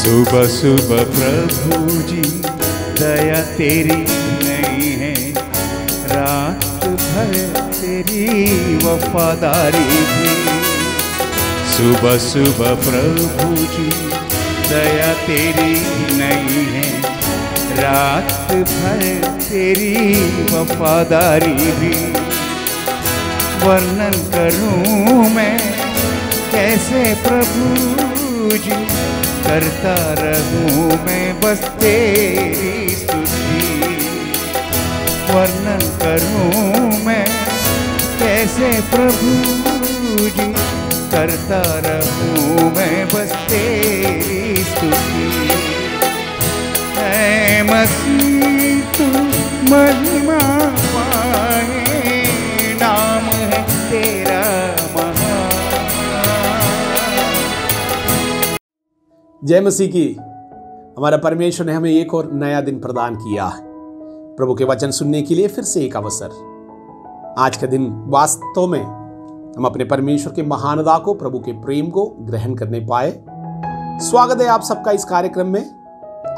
सुबह सुबह प्रभु जी दया तेरी नहीं है, रात भर तेरी वफादारी भी। सुबह सुबह प्रभु जी दया तेरी नहीं है, रात भर तेरी वफादारी भी। वर्णन करूं मैं कैसे प्रभु जी, करता रहूं मैं बस तेरी स्तुति। वर्णन करूं मैं कैसे प्रभु जी, करता रहूं मैं बस तेरी स्तुति। ऐ मसीह तू महिमा पाए, नाम है तेरा महान। जय मसीह की। हमारा परमेश्वर ने हमें एक और नया दिन प्रदान किया है, प्रभु के वचन सुनने के लिए फिर से एक अवसर। आज का दिन वास्तव में हम अपने परमेश्वर के महानता को, प्रभु के प्रेम को ग्रहण करने पाए। स्वागत है आप सबका इस कार्यक्रम में।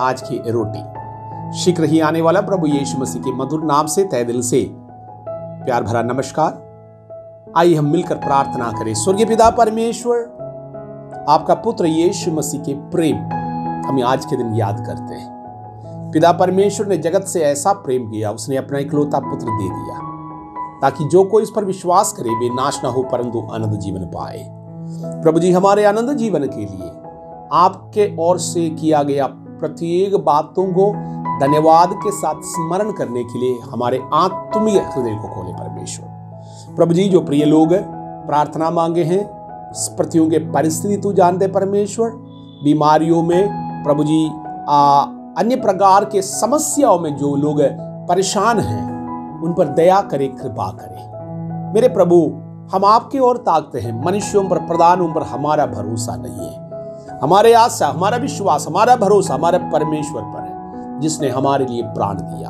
आज की रोटी शीघ्र ही आने वाला प्रभु यीशु मसीह के मधुर नाम से तहे दिल से प्यार भरा नमस्कार। आइए हम मिलकर प्रार्थना करें। स्वर्गीय पिता परमेश्वर, आपका पुत्र यीशु मसीह के प्रेम हमें आज के दिन याद करते हैं। पिता परमेश्वर ने जगत से ऐसा प्रेम किया, उसने अपना इकलौता पुत्र दे दिया, ताकि जो कोई इस पर विश्वास करे वे नाश ना हो परंतु आनंद जीवन पाए। प्रभु जी, हमारे आनंद जीवन के लिए आपके ओर से किया गया प्रत्येक बातों को धन्यवाद के साथ स्मरण करने के लिए हमारे आत्मीय हृदय को खोले परमेश्वर। प्रभु जी, जो प्रिय लोग प्रार्थना मांगे हैं, प्रतियों के परिस्थिति तू जानते परमेश्वर, बीमारियों में प्रभु जी, अन्य प्रकार के समस्याओं में जो लोग परेशान हैं, उन पर दया करे, कृपा करे। मेरे प्रभु, हम आपकी ओर ताकते हैं, मनुष्यों पर, प्रधानों पर हमारा भरोसा नहीं है। हमारे आशा, हमारा विश्वास, हमारा भरोसा हमारे परमेश्वर पर है, जिसने हमारे लिए प्राण दिया।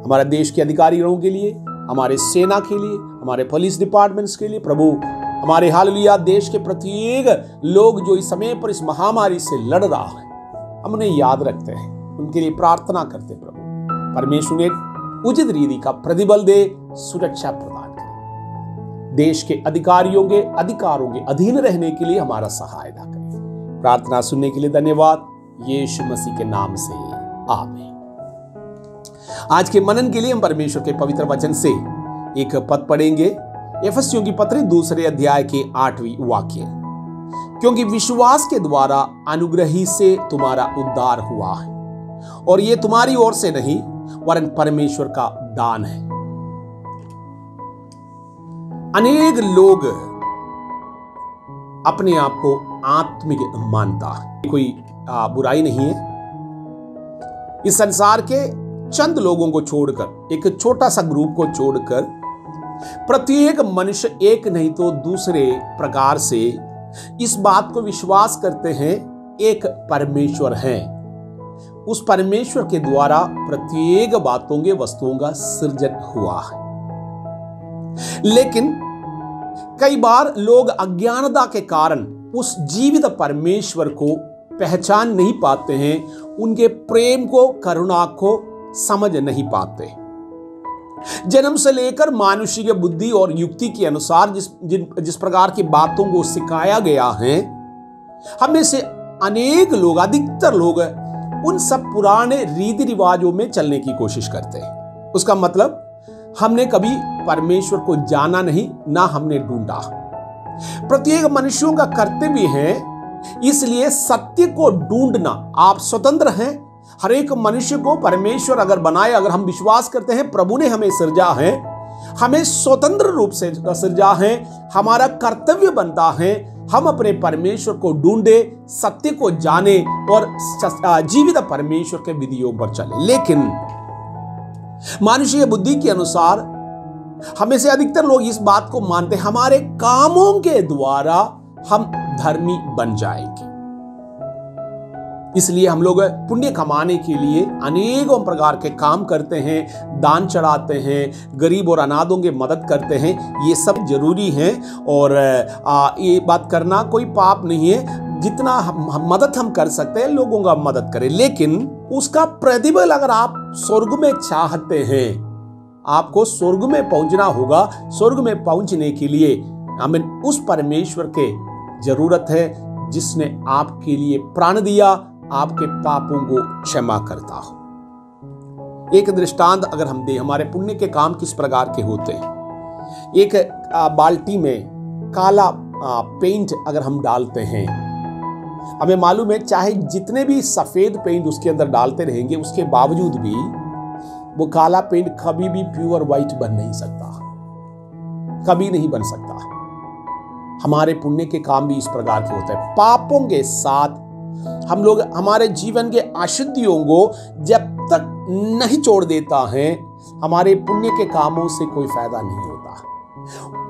हमारे देश के अधिकारियों के लिए, हमारे सेना के लिए, हमारे पुलिस डिपार्टमेंट्स के लिए, प्रभु हमारे हालेलुया देश के प्रत्येक लोग जो इस समय पर इस महामारी से लड़ रहा है, हम उन्हें याद रखते हैं, उनके लिए प्रार्थना करते। प्रभु परमेश्वर ने उचित रीति का प्रतिबल दे, सुरक्षा प्रदान करे, देश के अधिकारियों के अधिकारों के अधीन रहने के लिए हमारा सहायता करे। प्रार्थना सुनने के लिए धन्यवाद, यीशु मसीह के नाम से आमीन। आज के मनन के लिए हम परमेश्वर के पवित्र वचन से एक पद पढ़ेंगे, एफिसियों की पत्री 2 अध्याय के 8वें वाक्य। क्योंकि विश्वास के द्वारा अनुग्रह ही से तुम्हारा उद्धार हुआ है, और ये तुम्हारी ओर से नहीं वरन परमेश्वर का दान है। अनेक लोग अपने आप को आत्मिक मानता है, कोई बुराई नहीं है। इस संसार के चंद लोगों को छोड़कर, एक छोटा सा ग्रुप को छोड़कर, प्रत्येक मनुष्य एक नहीं तो दूसरे प्रकार से इस बात को विश्वास करते हैं, एक परमेश्वर है। उस परमेश्वर के द्वारा प्रत्येक बातों के, वस्तुओं का सृजन हुआ है। लेकिन कई बार लोग अज्ञानता के कारण उस जीवित परमेश्वर को पहचान नहीं पाते हैं, उनके प्रेम को, करुणा को समझ नहीं पाते। जन्म से लेकर मानुषिक बुद्धि और युक्ति के अनुसार जिस प्रकार की बातों को सिखाया गया है, हमें से अनेक लोग, अधिकतर लोग उन सब पुराने रीति रिवाजों में चलने की कोशिश करते हैं। उसका मतलब हमने कभी परमेश्वर को जाना नहीं, ना हमने ढूंढा। प्रत्येक मनुष्यों का कर्तव्य है, इसलिए सत्य को ढूंढना। आप स्वतंत्र हैं। हर एक मनुष्य को परमेश्वर अगर बनाए, अगर हम विश्वास करते हैं प्रभु ने हमें सृजा है, हमें स्वतंत्र रूप से सृजा है, हमारा कर्तव्य बनता है हम अपने परमेश्वर को ढूंढे, सत्य को जाने और जीवित परमेश्वर के विधियों पर चले। लेकिन मानुषीय बुद्धि के अनुसार हमें से अधिकतर लोग इस बात को मानते हैं, हमारे कामों के द्वारा हम धर्मी बन जाएंगे। इसलिए हम लोग पुण्य कमाने के लिए अनेकों प्रकार के काम करते हैं, दान चढ़ाते हैं, गरीब और अनाथों की मदद करते हैं। ये सब जरूरी है और ये बात करना कोई पाप नहीं है। जितना हम मदद हम कर सकते हैं लोगों का मदद करें, लेकिन उसका प्रतिफल अगर आप स्वर्ग में चाहते हैं, आपको स्वर्ग में पहुंचना होगा। स्वर्ग में पहुंचने के लिए हमें उस परमेश्वर के जरूरत है जिसने आपके लिए प्राण दिया, आपके पापों को क्षमा करता हो। एक दृष्टांत अगर हम दें, हमारे पुण्य के काम किस प्रकार के होते हैं। एक बाल्टी में काला पेंट अगर हम डालते हैं, हमें मालूम है चाहे जितने भी सफेद पेंट उसके अंदर डालते रहेंगे, उसके बावजूद भी वो काला पेंट कभी भी प्योर व्हाइट बन नहीं सकता, कभी नहीं बन सकता। हमारे पुण्य के काम भी इस प्रकार के होते हैं। पापों के साथ हम लोग हमारे जीवन के अशुद्धियों को जब तक नहीं छोड़ देता है, हमारे पुण्य के कामों से कोई फायदा नहीं होता।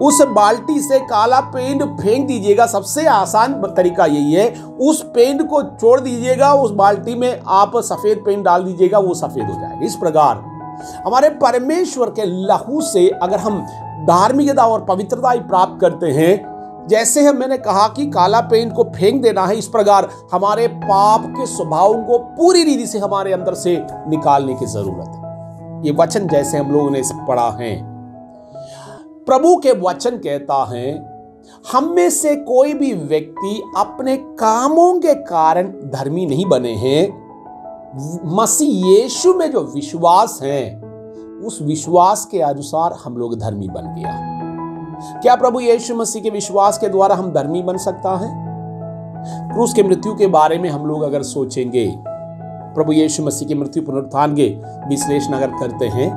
उस बाल्टी से काला पेंट फेंक दीजिएगा, सबसे आसान तरीका यही है। उस पेंट को छोड़ दीजिएगा, उस बाल्टी में आप सफेद पेंट डाल दीजिएगा, वो सफेद हो जाएगा। इस प्रकार हमारे परमेश्वर के लहू से अगर हम धार्मिकता और पवित्रता प्राप्त करते हैं, जैसे हम मैंने कहा कि काला पेंट को फेंक देना है, इस प्रकार हमारे पाप के स्वभावों को पूरी रीति से हमारे अंदर से निकालने की जरूरत है। ये वचन जैसे हम लोगों ने पढ़ा है, प्रभु के वचन कहता है, हम में से कोई भी व्यक्ति अपने कामों के कारण धर्मी नहीं बने हैं। मसीह यीशु में जो विश्वास है, उस विश्वास के अनुसार हम लोग धर्मी बन गया। क्या प्रभु यीशु मसीह के विश्वास के द्वारा हम धर्मी बन सकता है? क्रूस के मृत्यु के बारे में हम लोग अगर सोचेंगे, प्रभु यीशु मसीह की मृत्यु पुनरुत्थान के विश्लेषण अगर करते हैं,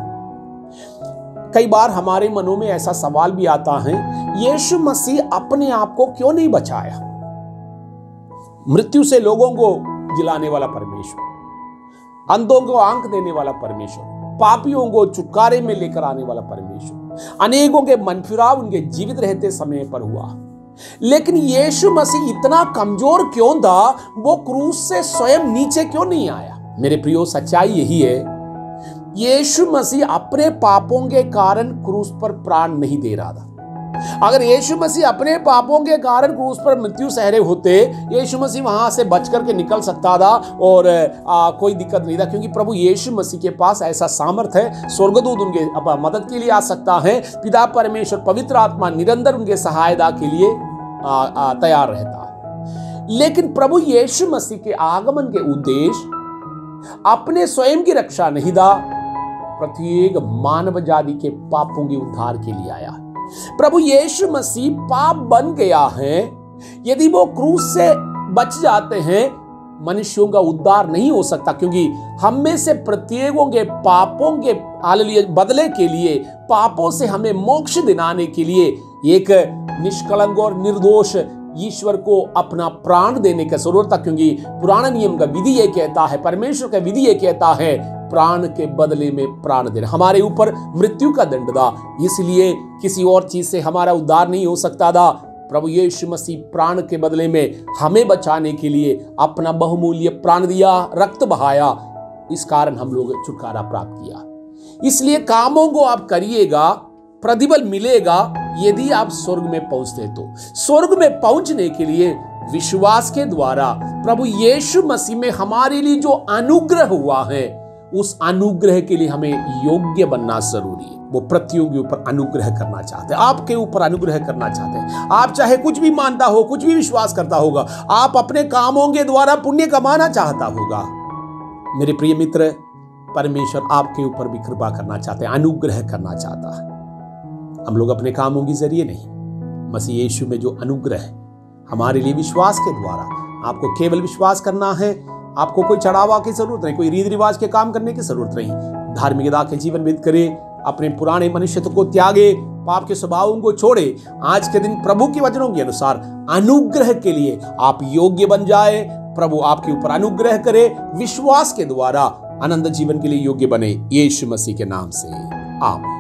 कई बार हमारे मनों में ऐसा सवाल भी आता है, यीशु मसीह अपने आप को क्यों नहीं बचाया? मृत्यु से लोगों को जिलाने वाला परमेश्वर, अंधों को आंख देने वाला परमेश्वर, पापियों को छुटकारे में लेकर आने वाला परमेश्वर, अनेकों के मन फिराव उनके जीवित रहते समय पर हुआ। लेकिन यीशु मसीह इतना कमजोर क्यों था? वो क्रूस से स्वयं नीचे क्यों नहीं आया? मेरे प्रियो, सच्चाई यही है, यीशु मसीह अपने पापों के कारण क्रूस पर प्राण नहीं दे रहा था। अगर यीशु मसीह अपने पापों के कारण क्रूस पर मृत्यु सहरे होते, यीशु मसीह वहां से बच करके निकल सकता था और कोई दिक्कत नहीं था, क्योंकि प्रभु यीशु मसीह के पास ऐसा सामर्थ्य है। स्वर्गदूत उनके मदद के लिए आ सकता है, पिता परमेश्वर पवित्र आत्मा निरंतर उनके सहायता के लिए तैयार रहता है। लेकिन प्रभु यीशु मसीह के आगमन के उद्देश्य अपने स्वयं की रक्षा नहीं था, प्रत्येक मानव जाति के पापों के उद्धार के लिए आया। प्रभु यीशु मसीह पाप बन गया है। यदि वो क्रूस से बच जाते हैं, मनुष्यों का उद्धार नहीं हो सकता, क्योंकि हम में से प्रत्येकों के पापों के बदले के लिए, पापों से हमें मोक्ष दिलाने के लिए एक निष्कलंक और निर्दोष ईश्वर को अपना प्राण देने की जरूरत था। क्योंकि पुराना नियम का विधि ये कहता है, परमेश्वर का विधि ये कहता है, प्राण के बदले में प्राण देना। हमारे ऊपर मृत्यु का दंड था, इसलिए किसी और चीज से हमारा उद्धार नहीं हो सकता था। प्रभु यीशु मसीह प्राण के बदले में हमें बचाने के लिए अपना बहुमूल्य प्राण दिया, रक्त बहाया। इस कारण हम लोग छुटकारा प्राप्त किया। इसलिए कामों को आप करिएगा, प्रतिफल मिलेगा यदि आप स्वर्ग में पहुंचते। तो स्वर्ग में पहुंचने के लिए विश्वास के द्वारा प्रभु यीशु मसीह में हमारे लिए जो अनुग्रह हुआ है, उस अनुग्रह के लिए हमें योग्य बनना जरूरी है। वो प्रत्येक के ऊपर अनुग्रह करना चाहते हैं, आपके ऊपर अनुग्रह करना चाहते हैं। आप चाहे कुछ भी मानता हो, कुछ भी विश्वास करता होगा, आप अपने कामों के द्वारा पुण्य कमाना चाहता होगा, मेरे प्रिय मित्र, परमेश्वर आपके ऊपर भी कृपा करना चाहते हैं, अनुग्रह करना चाहता है। हम लोग अपने कामों के जरिए नहीं, मसीह यीशु में जो अनुग्रह है हमारे लिए विश्वास के द्वारा, आपको केवल विश्वास करना है। आपको कोई चढ़ावा की जरूरत नहीं, कोई रीति रिवाज के काम करने की जरूरत नहीं। धार्मिकता के जीवन व्यतीत करें, अपने पुराने मनुष्यत्व को त्यागे, पाप के स्वभावों को छोड़े। आज के दिन प्रभु के वचनों के अनुसार अनुग्रह के लिए आप योग्य बन जाए। प्रभु आपके ऊपर अनुग्रह करे, विश्वास के द्वारा अनंत जीवन के लिए योग्य बने। यीशु मसीह के नाम से आमीन।